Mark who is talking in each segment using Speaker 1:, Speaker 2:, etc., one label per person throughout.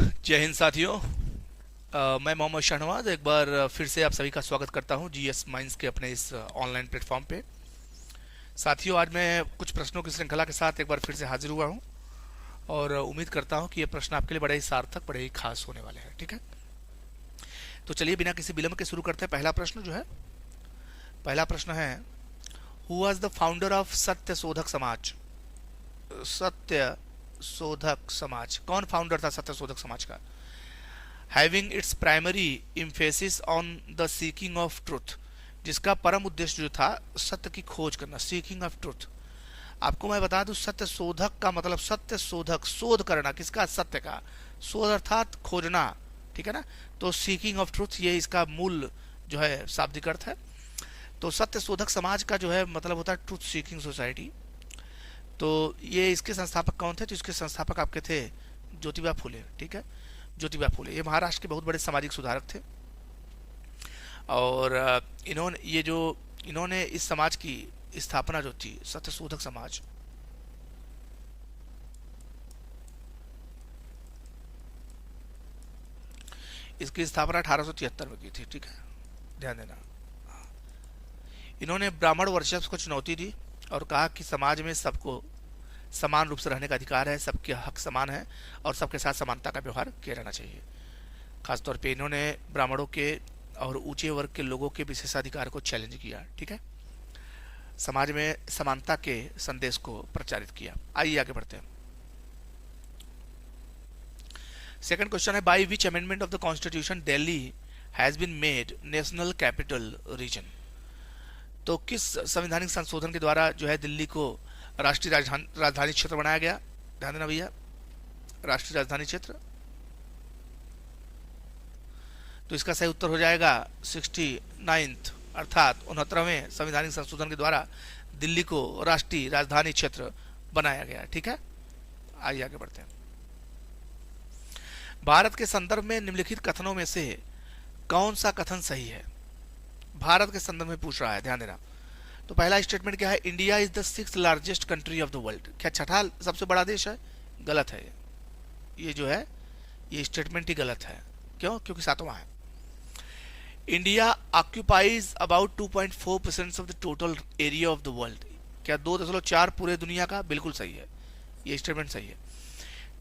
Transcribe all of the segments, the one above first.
Speaker 1: जय हिंद साथियों। मैं मोहम्मद शाहनवाज एक बार फिर से आप सभी का स्वागत करता हूं जीएस माइंस के अपने इस ऑनलाइन प्लेटफॉर्म पे। साथियों, आज मैं कुछ प्रश्नों की श्रृंखला के साथ एक बार फिर से हाजिर हुआ हूं और उम्मीद करता हूं कि ये प्रश्न आपके लिए बड़े ही सार्थक, बड़े ही खास होने वाले हैं। ठीक है, तो चलिए बिना किसी विलंब के शुरू करते हैं। पहला प्रश्न है, who was the founder of सत्य शोधक समाज? सत्य शोधक समाज, कौन फाउंडर था सत्य शोधक समाज का? Having its primary emphasis on the seeking of truth, जिसका परम उद्देश्य जो था सत्य की खोज करना, सीकिंग ऑफ ट्रुथ। आपको मैं बता दूं, सत्य शोधक का मतलब सत्य शोधक, शोध करना किसका? सत्य का। शोध अर्थात खोजना, ठीक है ना। तो सीकिंग ऑफ ट्रुथ ये इसका मूल जो है शाब्दिक अर्थ है। तो सत्य शोधक समाज का जो है मतलब होता है ट्रुथ सीकिंग सोसाइटी। तो ये इसके संस्थापक कौन थे? तो इसके संस्थापक आपके थे ज्योतिबा फुले। ठीक है, ज्योतिबा फुले ये महाराष्ट्र के बहुत बड़े सामाजिक सुधारक थे और इन्होंने इस समाज की स्थापना जो थी, सत्य शोधक समाज, इसकी स्थापना 1873 में की थी। ठीक है, ध्यान देना। इन्होंने ब्राह्मण वर्चस्व को चुनौती दी और कहा कि समाज में सबको समान रूप से रहने का अधिकार है, सबके हक समान है और सबके साथ समानता का व्यवहार किया जाना चाहिए। खासतौर पे इन्होंने ब्राह्मणों के और ऊंचे वर्ग के लोगों के विशेषाधिकार को चैलेंज किया। ठीक है, समाज में समानता के संदेश को प्रचारित किया। आइए आगे बढ़ते हैं। सेकंड क्वेश्चन है, by which amendment of the constitution Delhi has been made national capital region? तो किस संवैधानिक संशोधन के द्वारा जो है दिल्ली को राष्ट्रीय राजधानी क्षेत्र बनाया गया? ध्यान देना भैया, राष्ट्रीय राजधानी क्षेत्र। तो इसका सही उत्तर हो जाएगा 69th अर्थात 69वें संवैधानिक संशोधन के द्वारा दिल्ली को राष्ट्रीय राजधानी क्षेत्र बनाया गया। ठीक है, आइए आगे बढ़ते हैं। भारत के संदर्भ में निम्नलिखित कथनों में से कौन सा कथन सही है? भारत के संदर्भ में पूछ रहा है, ध्यान देना। तो पहला स्टेटमेंट क्या है? India is the 6th largest country of the world. क्या छठा सबसे बड़ा देश है? गलत है। ये जो है ये स्टेटमेंट ही गलत है। क्यों? क्योंकि सातवां है। India occupies about 2.4% of the total area of the world. क्या 2.4 पूरे दुनिया का? बिल्कुल सही है, ये स्टेटमेंट सही है।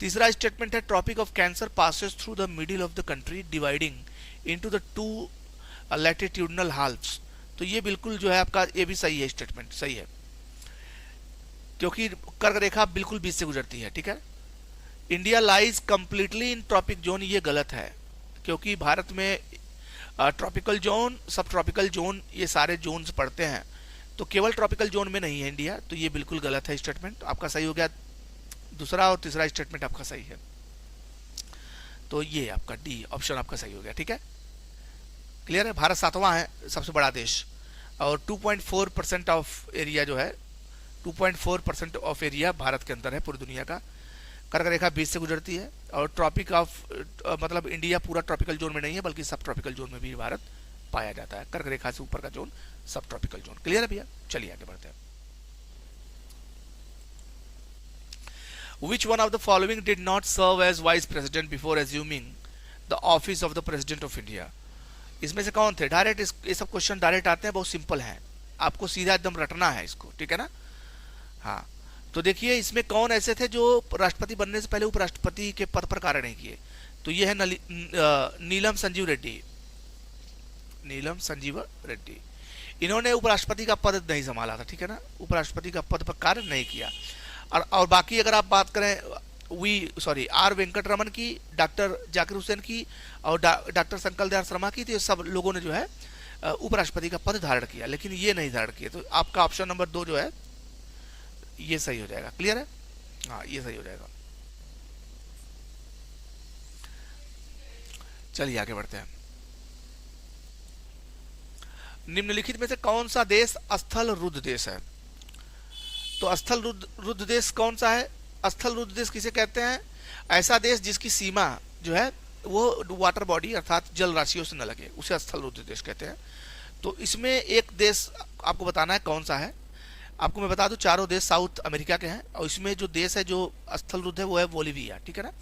Speaker 1: तीसरा स्टेटमेंट है, Tropic of Cancer passes through the middle of the country dividing into the 2 latitudinal halves. तो ये बिल्कुल जो है आपका, ये भी सही है, स्टेटमेंट सही है, क्योंकि कर्क रेखा बिल्कुल बीच से गुजरती है। ठीक है, India lies completely in tropic zone, ये गलत है, क्योंकि भारत में ट्रॉपिकल जोन, सब ट्रॉपिकल जोन, ये सारे जोन्स पड़ते हैं, तो केवल ट्रॉपिकल जोन में नहीं है इंडिया। तो ये बिल्कुल गलत है स्टेटमेंट। आपका सही हो गया दूसरा और तीसरा स्टेटमेंट आपका सही है। तो ये आपका डी ऑप्शन आपका सही हो गया। ठीक है, क्लियर है। भारत सातवां है सबसे बड़ा देश और 2.4% ऑफ एरिया जो है, 2.4% ऑफ एरिया भारत के अंदर है पूरी दुनिया का। कर्क रेखा बीच से गुजरती है और ट्रॉपिक ऑफ मतलब इंडिया पूरा ट्रॉपिकल जोन में नहीं है, बल्कि सब ट्रॉपिकल जोन में भी भारत पाया जाता है। कर्क रेखा से ऊपर का जोन सब ट्रॉपिकल जोन। क्लियर है भैया? चलिए आगे बढ़ते हैं। Which one of the following did not serve as vice president before assuming the office of the president of India? इसमें से कौन थे? डायरेक्ट ये सब क्वेश्चन डायरेक्ट आते हैं, बहुत सिंपल हैं, आपको सीधा एकदम रटना है इसको। ठीक है ना? हाँ, तो देखिए इसमें कौन ऐसे थे जो राष्ट्रपति बनने से पहले उपराष्ट्रपति के पद पर कार्य नहीं किए? तो ये है नीलम संजीव रेड्डी। नीलम संजीव रेड्डी, इन्होंने उपराष्ट्रपति का पद नहीं संभाला था। ठीक है ना, उपराष्ट्रपति का पद पर कार्य नहीं किया। और बाकी अगर आप बात करें आर वेंकट रमन की, डॉक्टर जाकिर हुसैन की और डॉक्टर शंकर दयाल शर्मा की, तो ये सब लोगों ने जो है उपराष्ट्रपति का पद धारण किया, लेकिन ये नहीं धारण किया। तो आपका ऑप्शन नंबर 2 जो है ये सही हो जाएगा। क्लियर है? हाँ, ये सही हो जाएगा। चलिए आगे बढ़ते हैं। निम्नलिखित में से कौन सा देश स्थल रुद्ध देश है? तो स्थल रुद्ध देश कौन सा है? स्थल रुद्ध देश किसे कहते हैं? ऐसा देश जिसकी सीमा जो है वो वाटर बॉडी अर्थात जल राशियों से न लगे, उसे स्थल रुद्ध देश कहते हैं। तो इसमें एक देश आपको बताना है कौन सा है। आपको मैं बता दूं, चारों देश साउथ अमेरिका के हैं और इसमें जो देश है जो स्थल रुद्ध है वो है बोलीविया। ठीक है ना?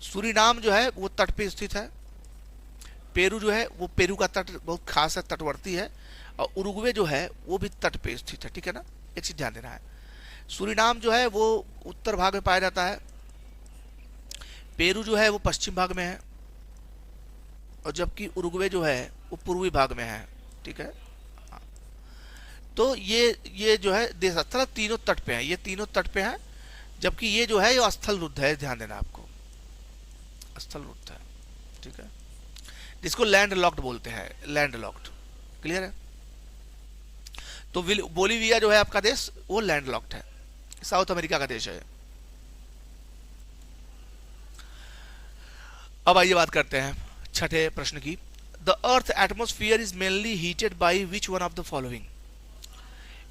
Speaker 1: सूरीनाम जो है वो तट पे स्थित है। पेरू जो है वो पेरू का तट बहुत खास है, तटवर्ती है। और उरुग्वे जो है वो भी तट पे स्थित है, ठीक है ना। एक चीज ध्यान देना है, सूरीनाम जो है वो उत्तर भाग में पाया जाता है, पेरू जो है वो पश्चिम भाग में है, और जबकि उरुग्वे जो है वो पूर्वी भाग में है, ठीक है। तो ये जो है देश स्थल तीनों तट पे है, ये तीनों तट पे है, जबकि ये जो है ये स्थल रुद्ध है, ध्यान देना आपको, स्थल रुद्ध है, ठीक है, जिसको लैंड लॉक्ड बोलते हैं, लैंड लॉक्ड। क्लियर है। तो बोलीविया जो है आपका देश वो लैंड लॉक्ड है, साउथ अमेरिका का देश है। अब आइए बात करते हैं छठे प्रश्न की। The earth atmosphere is mainly heated by which one of the following.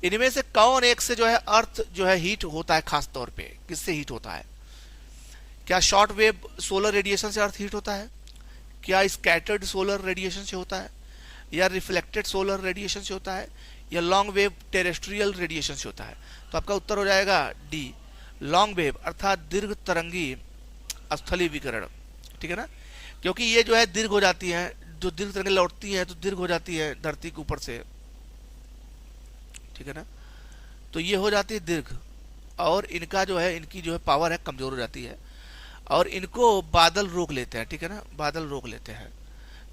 Speaker 1: इनमें से कौन एक से जो है अर्थ जो है हीट होता है, खास तौर पे किससे हीट होता है? क्या शॉर्ट वेव सोलर रेडिएशन से अर्थ हीट होता है? क्या स्कैटर्ड सोलर रेडिएशन से होता है? या रिफ्लेक्टेड सोलर रेडिएशन से होता है? या लॉन्ग वेव टेरेस्ट्रियल रेडिएशन से होता है? तो आपका उत्तर हो जाएगा डी, लॉन्ग वेव, अर्थात दीर्घ तरंगी स्थलीय विकिरण, ठीक है ना। क्योंकि ये जो है दीर्घ हो जाती है, जो दीर्घ तरंगें लौटती हैं तो दीर्घ हो जाती है धरती के ऊपर से, ठीक है ना। तो ये हो जाती है दीर्घ, और इनका जो है इनकी जो है पावर है कमजोर हो जाती है, और इनको बादल रोक लेते हैं, ठीक है ना, बादल रोक लेते हैं,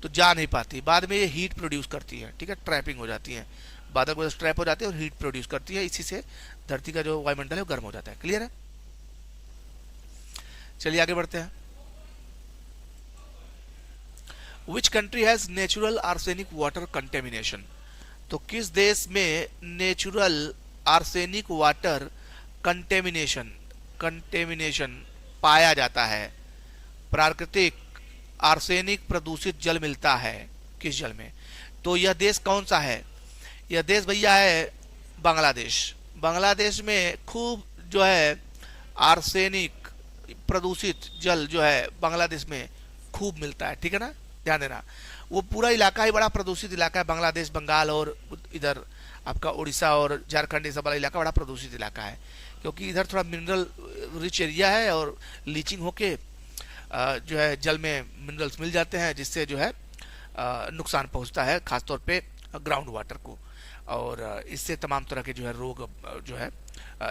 Speaker 1: तो जा नहीं पाती, बाद में ये हीट प्रोड्यूस करती है, ठीक है, ट्रैपिंग हो जाती है, बादल को ट्रैप हो जाती है और हीट प्रोड्यूस करती है, इसी से धरती का जो वायुमंडल है वो गर्म हो जाता है। क्लियर है। चलिए आगे बढ़ते हैं। Which country has natural arsenic water contamination. तो किस देश में नेचुरल आर्सेनिक वाटर कंटेमिनेशन पाया जाता है, प्राकृतिक आर्सेनिक प्रदूषित जल मिलता है किस जल में? तो यह देश कौन सा है? यह देश भैया है बांग्लादेश। बांग्लादेश में खूब जो है आर्सेनिक प्रदूषित जल जो है बांग्लादेश में खूब मिलता है, ठीक है ना, ध्यान देना। वो पूरा इलाका ही बड़ा प्रदूषित इलाका है, बांग्लादेश, बंगाल और इधर आपका उड़ीसा और झारखंड, ये सब वाला इलाका बड़ा प्रदूषित इलाका है, क्योंकि इधर थोड़ा मिनरल रिच एरिया है और लीचिंग होके जो है जल में मिनरल्स मिल जाते हैं, जिससे जो है नुकसान पहुंचता है खासतौर पे ग्राउंड वाटर को, और इससे तमाम तरह के जो है रोग जो है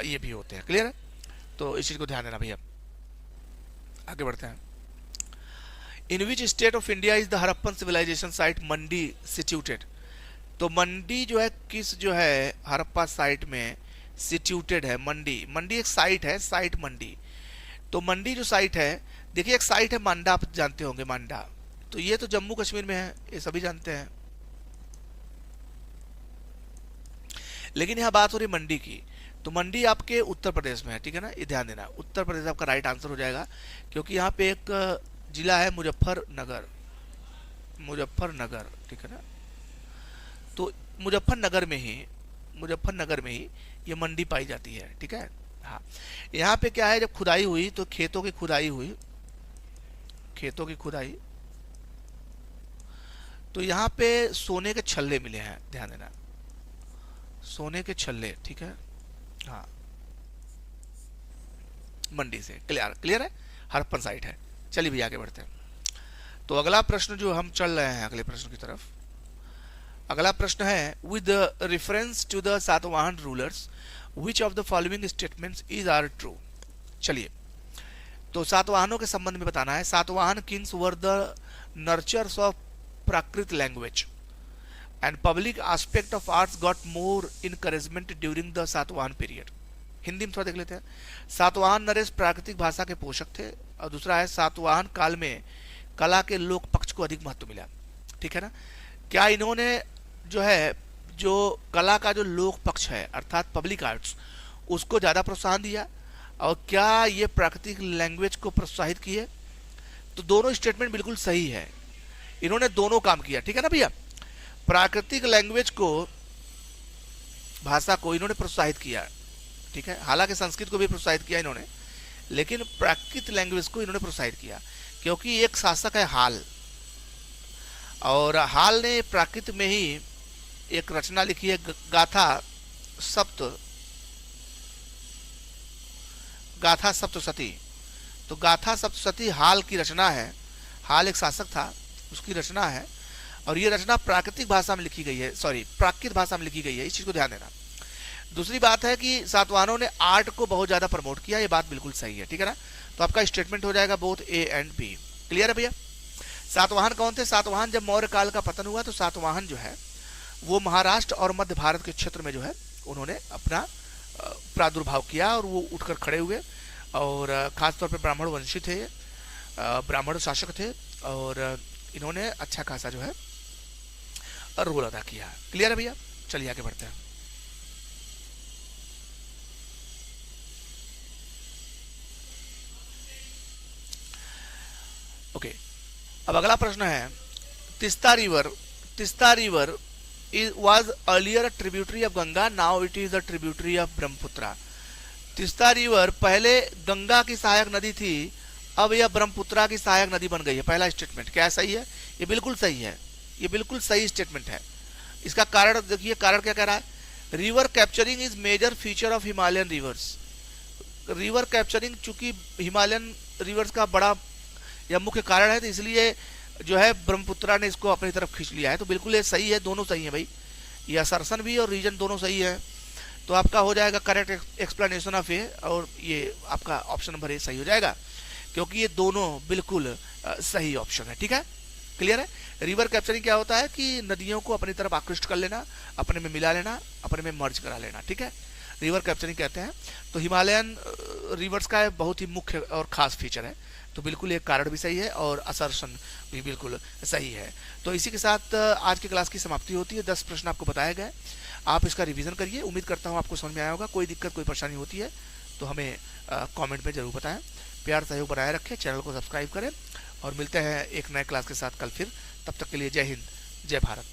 Speaker 1: ये भी होते हैं। क्लियर है। तो इस चीज को ध्यान देना भैया। आगे बढ़ते हैं। In which state of India is the Harappan civilisation site Mandi situated. तो मंडी जो है किस जो है हड़प्पा साइट में सिचुएटेड है? मंडी, मंडी एक साइट है, साइट मंडी। तो मंडी जो साइट है, देखिए एक साइट है मांडा, आप जानते होंगे मांडा, तो ये तो जम्मू कश्मीर में है, ये सभी जानते हैं, लेकिन यहां बात हो रही मंडी की, तो मंडी आपके उत्तर प्रदेश में है, ठीक है ना, ये ध्यान देना, उत्तर प्रदेश आपका राइट आंसर हो जाएगा, क्योंकि यहाँ पे एक जिला है मुजफ्फरनगर, मुजफ्फरनगर, ठीक है ना। तो मुजफ्फरनगर में ही ये मंडी पाई जाती है, ठीक है। हाँ, यहाँ पे क्या है, जब खुदाई हुई तो खेतों की खुदाई हुई, खेतों की खुदाई, तो यहाँ पे सोने के छल्ले मिले हैं, ध्यान देना, सोने के छल्ले, ठीक है। हाँ, मंडी से। क्लियर है, हड़प्पन साइट है। चलिए भैया आगे बढ़ते हैं। तो अगला प्रश्न जो हम चल रहे हैं अगले प्रश्न की तरफ, अगला प्रश्न है with reference to the Satavahana rulers which of the following statements is are true. चलिए, तो सातवाहनों के संबंध में बताना है। Satavahana kings were the nurtures of Prakrit language and public aspect of arts got more encouragement during the Satavahana period. Hindi में थोड़ा देख लेते हैं। सातवाहन नरेश प्राकृतिक भाषा के पोषक थे, और दूसरा है सातवाहन काल में कला के लोक पक्ष को अधिक महत्व मिला, ठीक है ना। क्या इन्होंने जो है जो कला का जो लोक पक्ष है अर्थात पब्लिक आर्ट्स, उसको ज्यादा प्रोत्साहन दिया, और क्या ये प्राकृतिक लैंग्वेज को प्रोत्साहित किए? तो दोनों स्टेटमेंट बिल्कुल सही है, इन्होंने दोनों काम किया, ठीक है ना भैया। प्राकृतिक लैंग्वेज को, भाषा को इन्होंने प्रोत्साहित किया, ठीक है, हालांकि संस्कृत को भी प्रोत्साहित किया इन्होंने, लेकिन प्राकृतिक लैंग्वेज को इन्होंने प्रोत्साहित किया, क्योंकि एक शासक है हाल, और हाल ने प्राकृत में ही एक रचना लिखी है, गाथा सप्तशती। तो गाथा सप्तशती हाल की रचना है। हाल एक शासक था, उसकी रचना है, और ये रचना प्राकृतिक भाषा में लिखी गई है, सॉरी प्राकृत भाषा में लिखी गई है, इस चीज को ध्यान देना। दूसरी बात है कि सातवाहनों ने आर्ट को बहुत ज्यादा प्रमोट किया, ये बात बिल्कुल सही है, ठीक है ना। तो आपका स्टेटमेंट हो जाएगा both A and B. Clear है भैया। सातवाहन कौन थे? सातवाहन जब मौर्य काल का पतन हुआ तो सातवाहन जो है वो महाराष्ट्र और मध्य भारत के क्षेत्र में जो है उन्होंने अपना प्रादुर्भाव किया और वो उठकर खड़े हुए, और खासतौर पर ब्राह्मण वंशी थे, ब्राह्मण शासक थे, और इन्होंने अच्छा खासा जो है रोल अदा किया। क्लियर है भैया। चलिए आगे बढ़ते हैं। ओके, अब अगला प्रश्न है, Teesta river was earlier a tributary of Ganga, now it is a tributary of Brahmaputra। Teesta river पहले गंगा की सहायक नदी थी, अब यह ब्रह्मपुत्रा की सहायक नदी बन गई है। पहला स्टेटमेंट क्या सही है? ये बिल्कुल सही है, ये बिल्कुल सही स्टेटमेंट है। इसका कारण देखिए, कारण क्या कह रहा है? River capturing is major feature of Himalayan rivers. River capturing चूंकि हिमालयन रिवर्स का बड़ा या मुख्य कारण है, तो इसलिए जो है ब्रह्मपुत्रा ने इसको अपनी तरफ खींच लिया है। तो बिल्कुल ये सही है, दोनों सही है भाई, ये असर्शन भी और रीजन दोनों सही है। तो आपका हो जाएगा करेक्ट एक्सप्लेनेशन ऑफ ए, और ये आपका ऑप्शन नंबर ए सही हो जाएगा, क्योंकि ये दोनों बिल्कुल सही ऑप्शन है। ठीक है, क्लियर है। रिवर कैप्चरिंग क्या होता है कि नदियों को अपनी तरफ आकृष्ट कर लेना, अपने में मिला लेना, अपने में मर्ज करा लेना। ठीक है, रिवर कैप्चरिंग कहते हैं। तो हिमालयन रिवर्स का बहुत ही मुख्य और खास फीचर है। तो बिल्कुल एक कारण भी सही है और असर्शन भी बिल्कुल सही है। तो इसी के साथ आज की क्लास की समाप्ति होती है। 10 प्रश्न आपको बताए गए, आप इसका रिवीजन करिए। उम्मीद करता हूँ आपको समझ में आया होगा। कोई दिक्कत कोई परेशानी होती है तो हमें कमेंट में जरूर बताएं। प्यार सहयोग बनाए रखें, चैनल को सब्सक्राइब करें, और मिलते हैं एक नए क्लास के साथ कल फिर। तब तक के लिए जय हिंद, जय भारत।